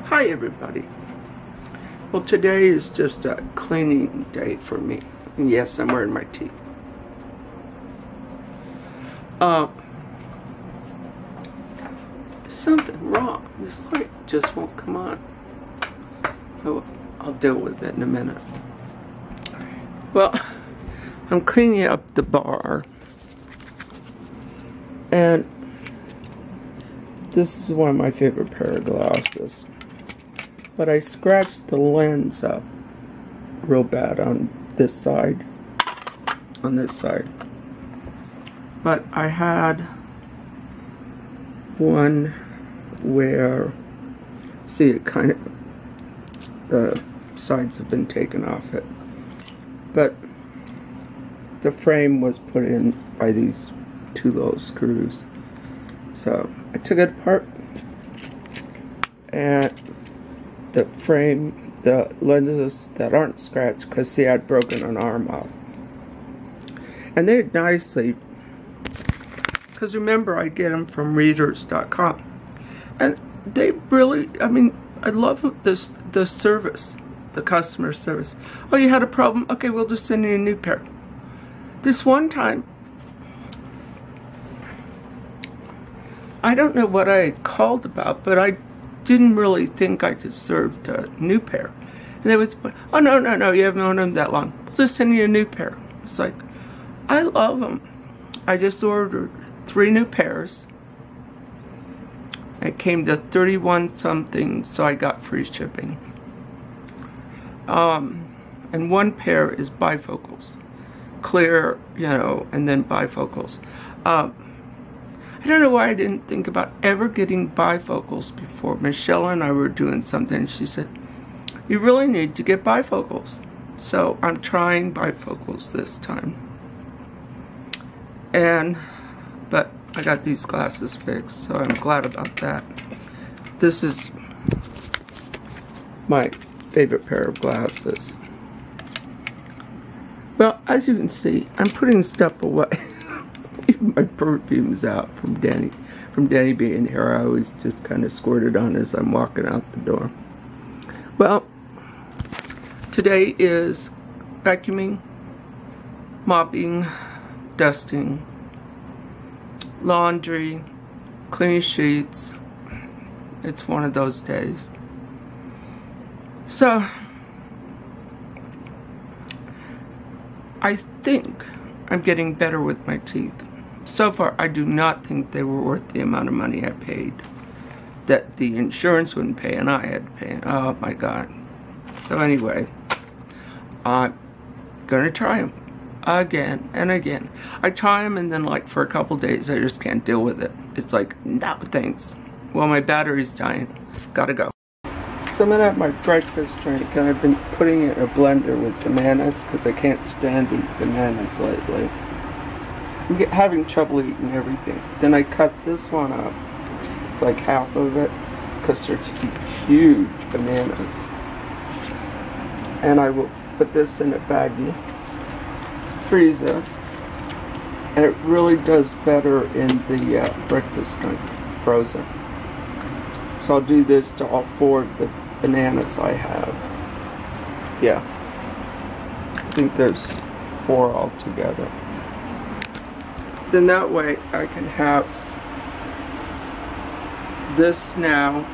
Hi everybody. Well, today is just a cleaning day for me. And yes, I'm wearing my teeth. Something wrong. This light just won't come on. Oh, I'll deal with it in a minute. Well, I'm cleaning up the bar. And this is one of my favorite pair of glasses. But I scratched the lens up real bad on this side. But I had one where, see, it kind of, the sides have been taken off it. But the frame was put in by these two little screws. So I took it apart, and the frame, the lenses that aren't scratched, because see, I'd broken an arm off. And they're nicely, because remember, I get them from readers.com. And they really, I mean, I love this, the service, the customer service. Oh, you had a problem? Okay, we'll just send you a new pair. This one time, I don't know what I had called about, but I didn't really think I deserved a new pair. And they was, oh, no, you haven't owned them that long. We'll just send you a new pair. It's like, I love them. I just ordered 3 new pairs. It came to 31 something, so I got free shipping. And one pair is bifocals. Clear, you know, and then bifocals. I don't know why I didn't think about ever getting bifocals before. Michelle and I were doing something, and she said, you really need to get bifocals. So I'm trying bifocals this time. But I got these glasses fixed, so I'm glad about that. This is my favorite pair of glasses. Well, as you can see, I'm putting stuff away. My perfume's out from Danny being here. I always just kind of squirt it on as I'm walking out the door. Well, today is vacuuming, mopping, dusting, laundry, cleaning sheets. It's one of those days. So, I think I'm getting better with my teeth. So far, I do not think they were worth the amount of money I paid. That the insurance wouldn't pay and I had to pay. Oh my God. So anyway, I'm gonna try them again and again. I try them and then like for a couple days I just can't deal with it. It's like, no thanks. Well, my battery's dying. Gotta go. So I'm gonna have my breakfast drink, and I've been putting it in a blender with bananas because I can't stand these bananas lately. I'm having trouble eating everything. Then I cut this one up. It's like half of it because they're huge bananas. And I will put this in a baggie, freeze it, and it really does better in the breakfast drink, frozen. So I'll do this to all 4 of the bananas I have. Yeah. I think there's 4 altogether. Then that way I can have this now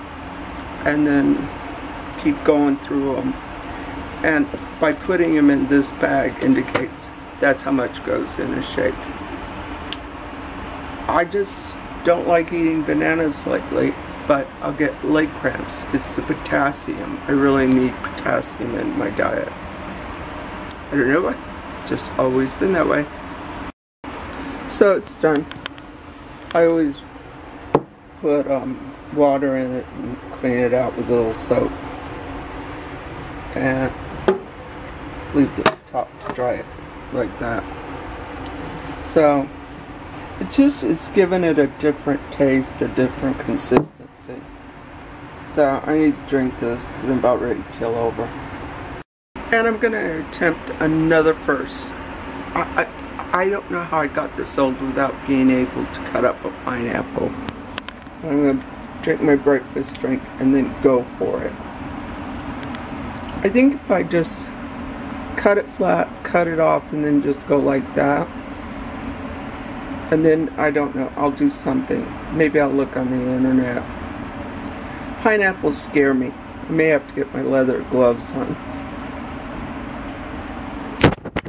and then keep going through them. And by putting them in this bag indicates that's how much goes in a shake. I just don't like eating bananas lately, but I'll get leg cramps. It's the potassium. I really need potassium in my diet. I don't know why. Just always been that way. So it's done. I always put water in it and clean it out with a little soap. And leave the top to dry it like that. So it's giving it a different taste, a different consistency. So I need to drink this because I'm about ready to kill over. And I'm going to attempt another first. I don't know how I got this old without being able to cut up a pineapple. I'm going to drink my breakfast drink, and then go for it. I think if I just cut it flat, cut it off, and then just go like that, and then, I don't know, I'll do something. Maybe I'll look on the internet. Pineapples scare me. I may have to get my leather gloves on.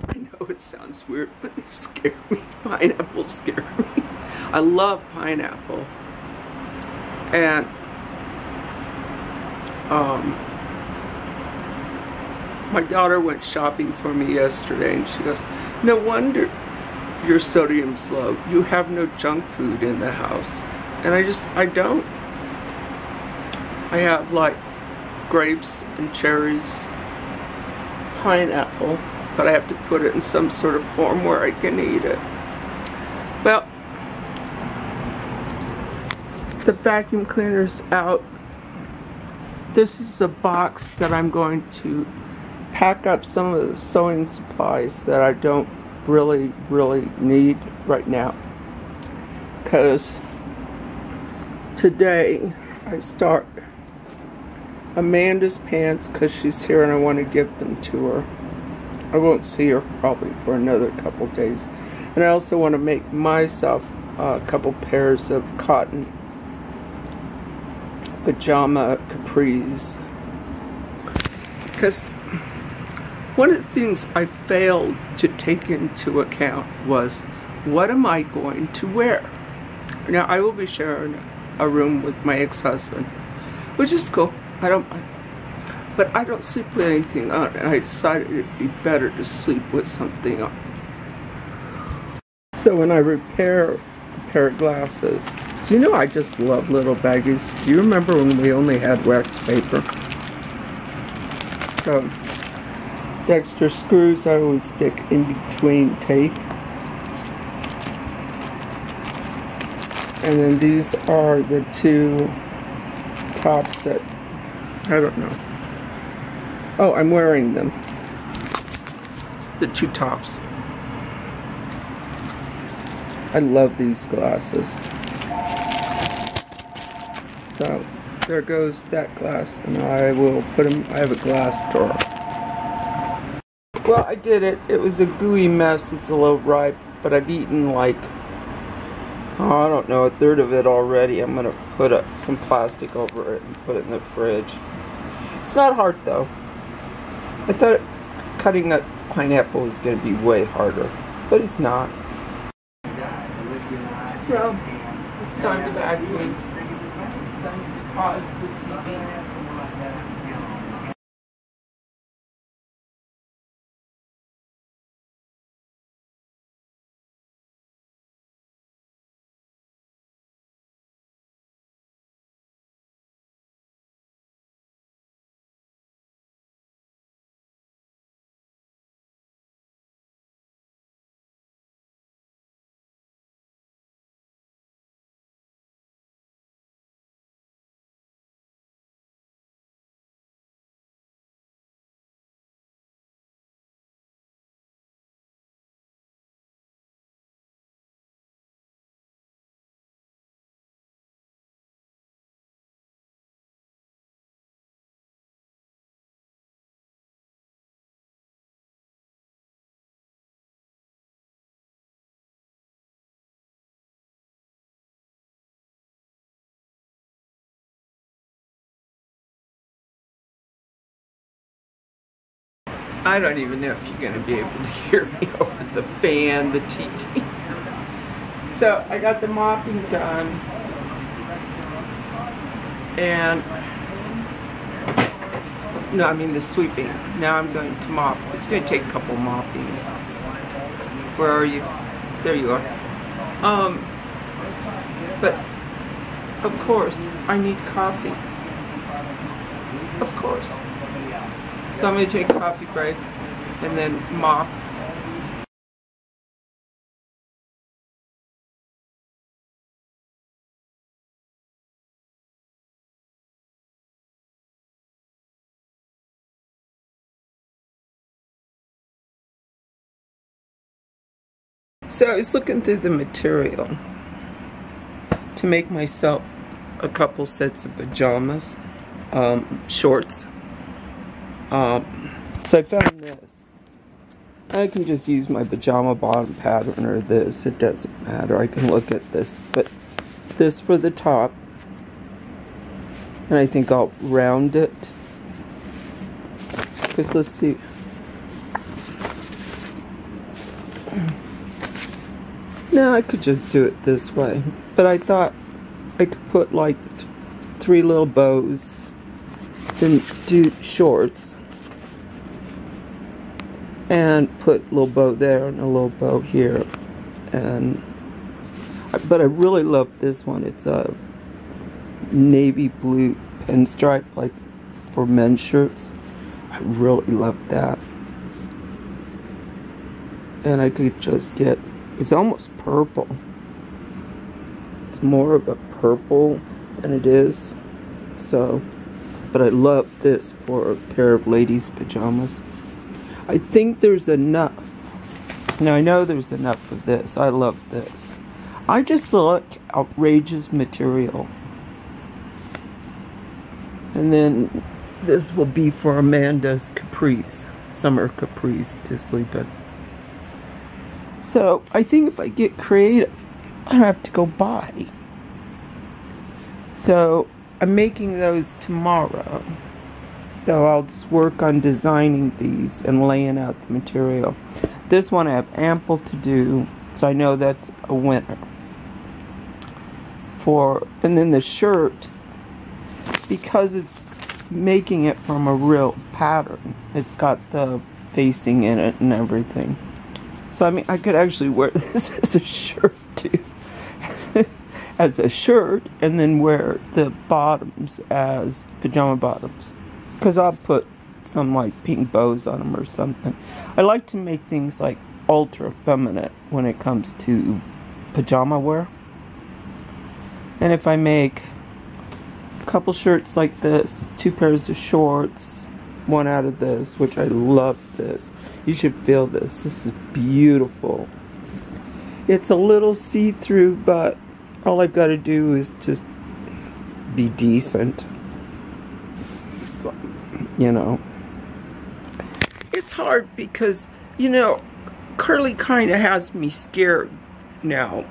I know it sounds weird, but they scare me. Pineapples scare me. I love pineapple. And, my daughter went shopping for me yesterday, and she goes, "No wonder your sodium's low. You have no junk food in the house." And I don't. I have like grapes and cherries, pineapple, but I have to put it in some sort of form where I can eat it. Well, the vacuum cleaner's out. This is a box that I'm going to pack up some of the sewing supplies that I don't really need right now, because today I start Amanda's pants because she's here and I want to give them to her. I won't see her probably for another couple days, and I also want to make myself a couple pairs of cotton pajama capris, because one of the things I failed to take into account was, what am I going to wear? Now, I will be sharing a room with my ex-husband, which is cool. I don't mind. But I don't sleep with anything on, and I decided it'd be better to sleep with something on. So when I repair a pair of glasses, do you know I just love little baggies? Do you remember when we only had wax paper? So, the extra screws I always stick in between tape. And then these are the two tops that, I don't know. Oh, I'm wearing them. The two tops. I love these glasses. So, there goes that glass, and I will put them, I have a glass drawer. Well, I did it. It was a gooey mess. It's a little ripe, but I've eaten like, oh, I don't know, a third of it already. I'm going to put some plastic over it and put it in the fridge. It's not hard though. I thought cutting that pineapple was going to be way harder, but it's not. So, it's time to vacuum. It's time to pause the TV. I don't even know if you're going to be able to hear me over the fan, the TV. So, I got the mopping done. And, no, I mean the sweeping. Now I'm going to mop. It's going to take a couple moppings. Where are you? There you are. But, of course, I need coffee. Of course. So I'm going to take a coffee break and then mop. So I was looking through the material to make myself a couple sets of pajamas, shorts. So I found this. I can just use my pajama bottom pattern or this. It doesn't matter. I can look at this. But this for the top. And I think I'll round it. Because let's see. No, I could just do it this way. But I thought I could put like 3 little bows. Then do shorts. And put a little bow there and a little bow here. But I really love this one. It's a navy blue pinstripe, like for men's shirts. I really love that. And I could just get, it's almost purple. It's more of a purple than it is. So, but I love this for a pair of ladies' pajamas. I think there's enough. Now I know there's enough of this. I love this. I just look outrageous material. And then this will be for Amanda's capris, summer capris to sleep in. So I think if I get creative, I don't have to go buy. So I'm making those tomorrow. So I'll just work on designing these and laying out the material. This one I have ample to do, so I know that's a winner. And then the shirt, because it's making it from a real pattern, it's got the facing in it and everything. So I mean, I could actually wear this as a shirt too. As a shirt, and then wear the bottoms as pajama bottoms. Because I'll put some like pink bows on them or something. I like to make things like ultra feminine when it comes to pajama wear. And if I make a couple shirts like this, 2 pairs of shorts, one out of this, which I love this. You should feel this. This is beautiful. It's a little see-through, but all I've got to do is just be decent. You know, it's hard because, you know, Curly kind of has me scared now,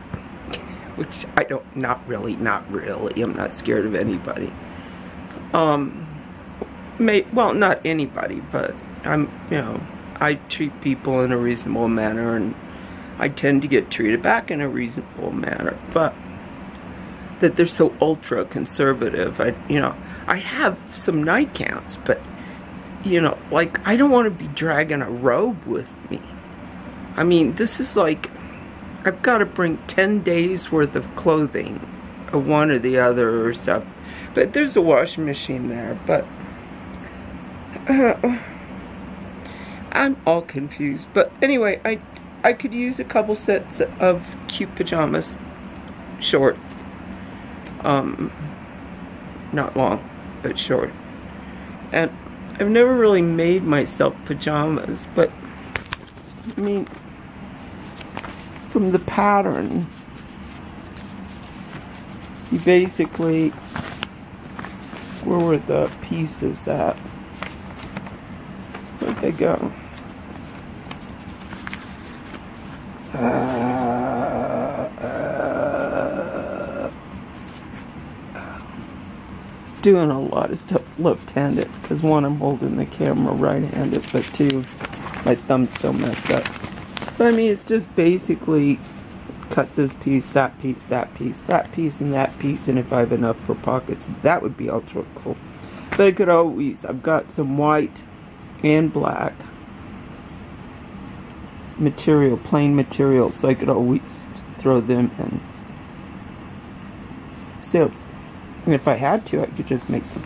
which I don't, not really, I'm not scared of anybody. Well, not anybody, but you know, I treat people in a reasonable manner, and I tend to get treated back in a reasonable manner, but that they're so ultra conservative. You know, I have some nightgowns, but you know, like, I don't want to be dragging a robe with me. I mean, this is like, I've got to bring 10 days worth of clothing, or one or the other or stuff. But there's a washing machine there, but I'm all confused. But anyway, I could use a couple sets of cute pajamas, short, not long, but short. And I've never really made myself pajamas, but I mean, from the pattern, you basically, where were the pieces at? Where'd they go? Doing a lot of stuff left-handed, because one, I'm holding the camera right-handed, but two, my thumb's still messed up. But I mean, it's just basically cut this piece, that piece, that piece, that piece, and that piece, and if I have enough for pockets, that would be ultra cool. But I could always, I've got some white and black material, plain material, so I could always throw them in. So, and if I had to, I could just make the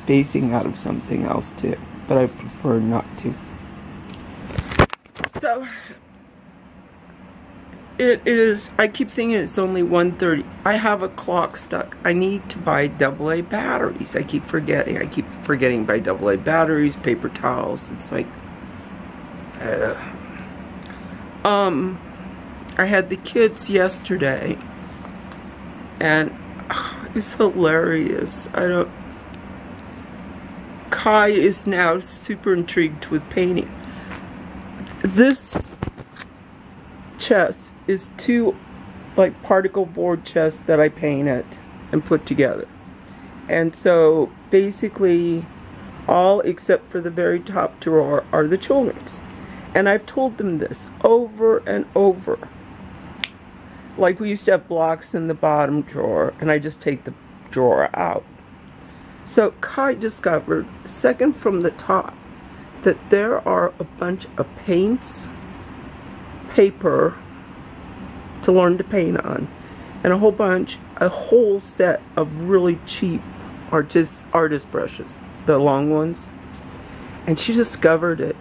facing out of something else too, but I prefer not to. So, it is, I keep thinking it's only 1:30. I have a clock stuck. I need to buy AA batteries. I keep forgetting. I keep forgetting to buy AA batteries, paper towels. It's like, I had the kids yesterday, and It's hilarious. Kai is now super intrigued with painting. This chest is 2 like particle board chests that I painted and put together. And so basically all except for the very top drawer are the children's. And I've told them this over and over. Like, we used to have blocks in the bottom drawer, and I just take the drawer out. So Kai discovered, second from the top, that there are a bunch of paints, paper to learn to paint on, and a whole set of really cheap artist brushes, the long ones. And she discovered it.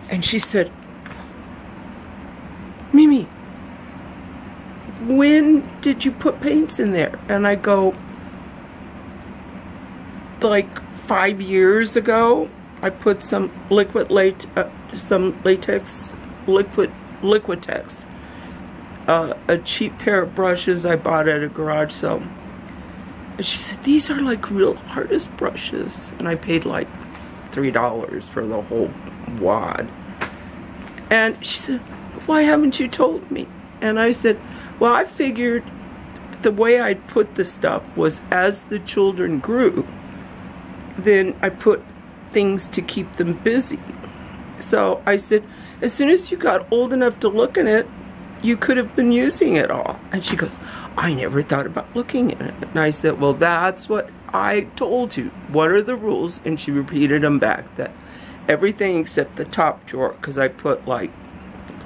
And she said, Mimi, when did you put paints in there? And I go, like 5 years ago. I put some Liquitex, a cheap pair of brushes I bought at a garage sale. And she said, these are like real artist brushes. And I paid like $3 for the whole wad. And she said, why haven't you told me? And I said, well, I figured the way I'd put the stuff was as the children grew, then I put things to keep them busy. So I said, as soon as you got old enough to look at it, you could have been using it all. And she goes, I never thought about looking at it. And I said, well, that's what I told you. What are the rules? And she repeated them back, that everything except the top drawer, because I put like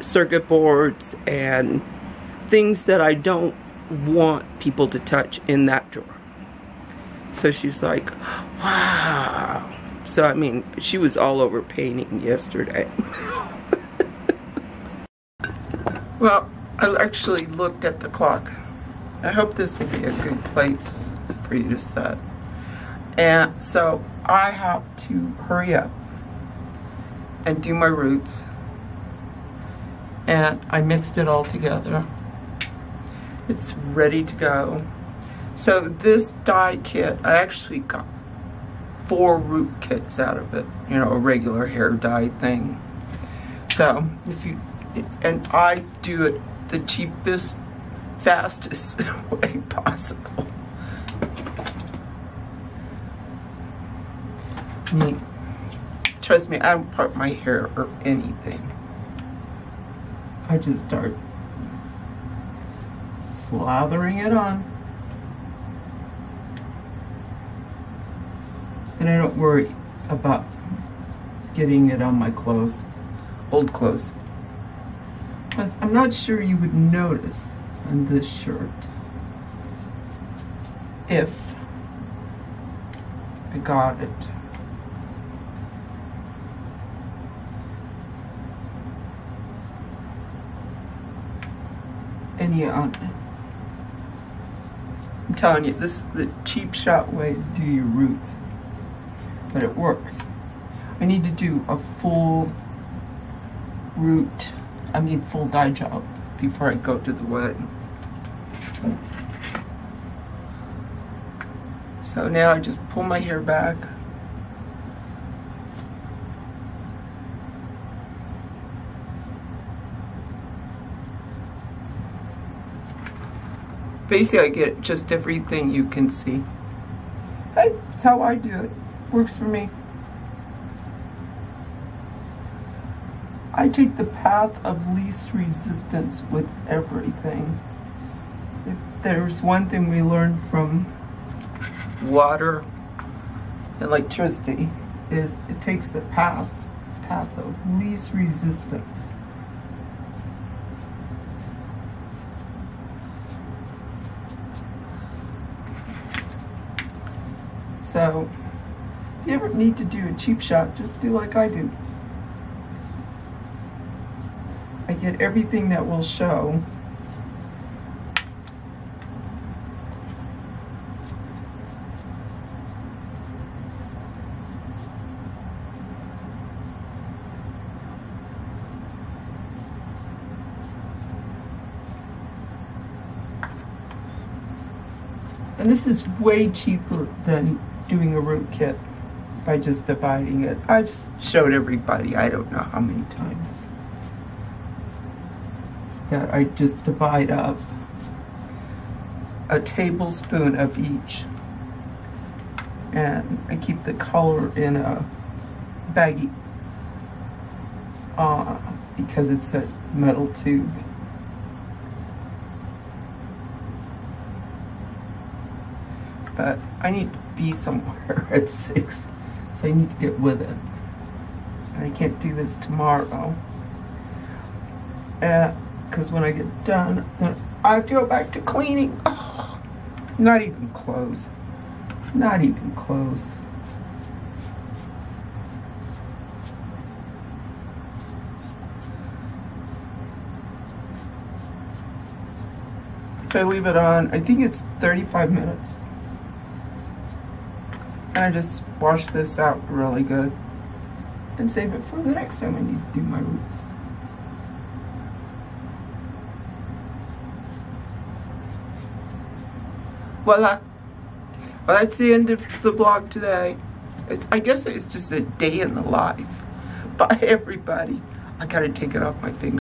circuit boards and things that I don't want people to touch in that drawer. So she's like, wow. So I mean, she was all over painting yesterday. Well, I actually looked at the clock. I hope this will be a good place for you to set. And so I have to hurry up and do my roots. And I mixed it all together. It's ready to go. So this dye kit, I actually got 4 root kits out of it. You know, a regular hair dye thing. So and I do it the cheapest, fastest way possible. I mean, trust me, I don't part my hair or anything. I just start slathering it on. And I don't worry about getting it on my clothes, old clothes. I'm not sure you would notice on this shirt if I got it. Any on it. I'm telling you, this is the cheap shot way to do your roots. But it works. I need to do a full full dye job before I go to the wedding. So now I just pull my hair back. Basically, I get just everything you can see. Hey, that's how I do it. Works for me. I take the path of least resistance with everything. If there's one thing we learned from water and electricity, is it takes the path of least resistance. So, if you ever need to do a cheap shot, just do like I do. I get everything that will show. And this is way cheaper than doing a root kit by just dividing it. I've showed everybody, I don't know how many times, that I just divide up a tablespoon of each, and I keep the color in a baggie because it's a metal tube. But I need to be somewhere at 6, so I need to get with it. And I can't do this tomorrow, because when I get done, then I have to go back to cleaning. Oh, not even close. Not even close. So I leave it on, I think it's 35 minutes. And I just wash this out really good and save it for the next time I need to do my roots. Voila. Well, that's the end of the vlog today. I guess it's just a day in the life. Bye, everybody. I gotta take it off my finger.